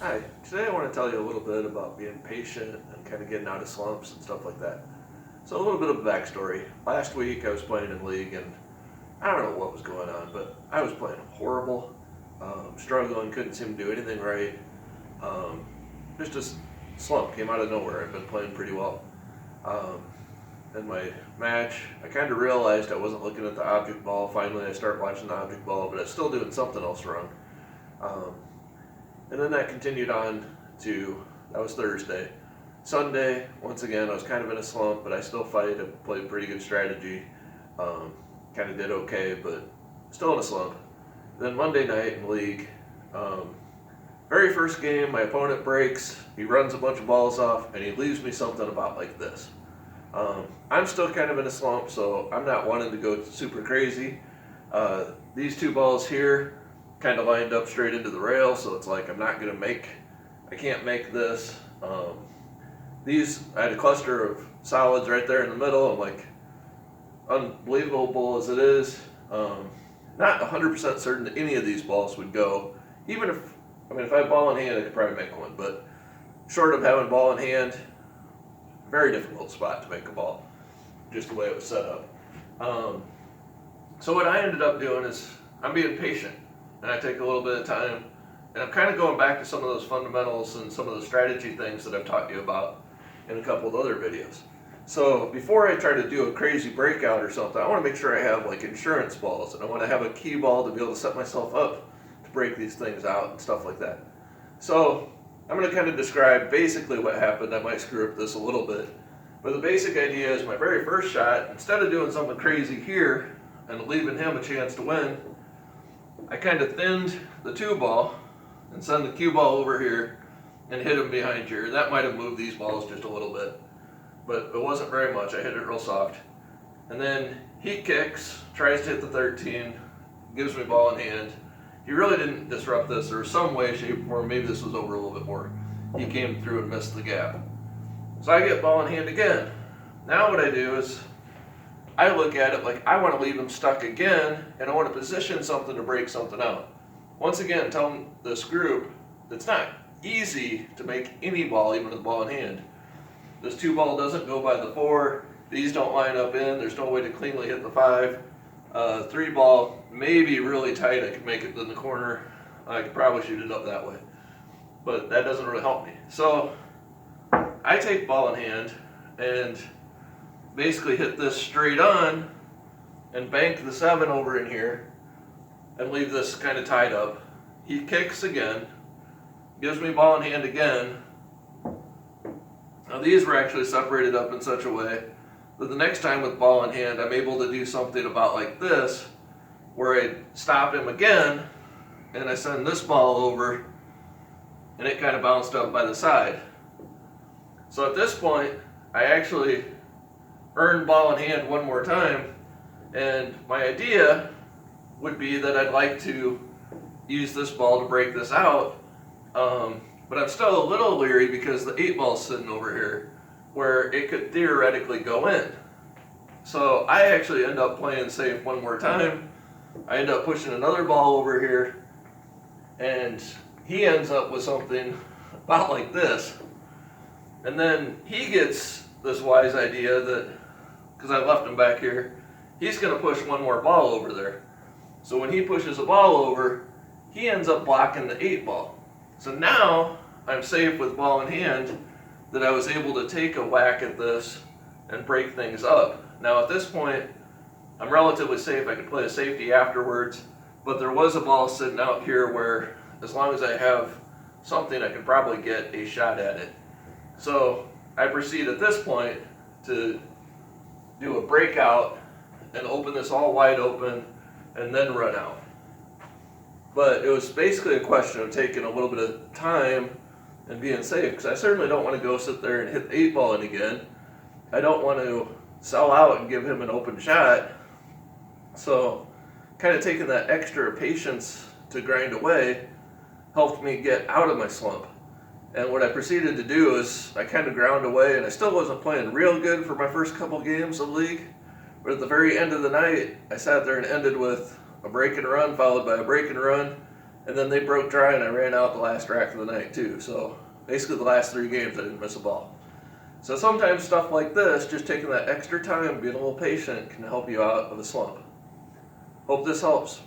Hi, today I want to tell you a little bit about being patient and kind of getting out of slumps and stuff like that. So, a little bit of a backstory. Last week I was playing in league and I don't know what was going on, but I was playing horrible, struggling, couldn't seem to do anything right. Um, just a slump came out of nowhere. I've been playing pretty well. Um, in my match, I kind of realized I wasn't looking at the object ball. Finally, I start watching the object ball, but I was still doing something else wrong. Um, And then that continued on to, that was Thursday. Sunday, once again, I was kind of in a slump, but I still fight. I played pretty good strategy. Um, kind of did okay, but still in a slump. Then Monday night in league, very first game, my opponent breaks. He runs a bunch of balls off, and he leaves me something about like this. I'm still kind of in a slump, so I'm not wanting to go super crazy. These two balls here, kind of lined up straight into the rail, so it's like I can't make this. I had a cluster of solids right there in the middle. I'm like, unbelievable as it is, not 100% certain that any of these balls would go. Even if I had ball in hand, I could probably make one, but short of having ball in hand, very difficult spot to make a ball, just the way it was set up. So what I ended up doing is I'm being patient. And I take a little bit of time, and I'm kind of going back to some of those fundamentals and some of the strategy things that I've taught you about in a couple of other videos. So before I try to do a crazy breakout or something, I want to make sure I have like insurance balls, and I want to have a key ball to be able to set myself up to break these things out and stuff like that. So I'm going to kind of describe basically what happened. I might screw up this a little bit, but the basic idea is my very first shot, instead of doing something crazy here and leaving him a chance to win, I kind of thinned the two ball and sent the cue ball over here and hit him behind here. That might have moved these balls just a little bit, but it wasn't very much. I hit it real soft. And then he kicks, tries to hit the 13, gives me ball in hand. He really didn't disrupt this. There was some way, shape, or form. Maybe this was over a little bit more. He came through and missed the gap. So I get ball in hand again. Now what I do is I look at it like I want to leave him stuck again, and I want to position something to break something out. Once again, tell this group it's not easy to make any ball, even with the ball in hand. This two ball doesn't go by the 4. These don't line up in. There's no way to cleanly hit the 5. 3 ball, maybe really tight. I could make it in the corner. I could probably shoot it up that way, but that doesn't really help me. So I take ball in hand and basically hit this straight on and bank the 7 over in here and leave this kind of tied up. He kicks again, gives me ball in hand again. Now these were actually separated up in such a way that the next time with ball in hand, I'm able to do something about like this, where I stop him again and I send this ball over and it kind of bounced up by the side. So at this point, I actually earn ball in hand one more time, and my idea would be that I'd like to use this ball to break this out, but I'm still a little leery because the 8 ball's sitting over here where it could theoretically go in. So I actually end up playing safe one more time. I end up pushing another ball over here, and he ends up with something about like this, and then he gets this wise idea that, because I left him back here, he's going to push one more ball over there. So when he pushes a ball over, he ends up blocking the 8 ball. So now I'm safe with ball in hand that I was able to take a whack at this and break things up. Now at this point, I'm relatively safe. I could play a safety afterwards, but there was a ball sitting out here where as long as I have something, I can probably get a shot at it. So I proceed at this point to do a breakout and open this all wide open and then run out. But it was basically a question of taking a little bit of time and being safe, because I certainly don't want to go sit there and hit the 8 ball in again. I don't want to sell out and give him an open shot. So kind of taking that extra patience to grind away helped me get out of my slump. And what I proceeded to do is I kind of ground away, and I still wasn't playing real good for my first couple games of league. But at the very end of the night, I sat there and ended with a break and run followed by a break and run, And then they broke dry and I ran out the last rack of the night too. So basically the last 3 games I didn't miss a ball. So sometimes stuff like this, just taking that extra time, being a little patient, can help you out of a slump. Hope this helps.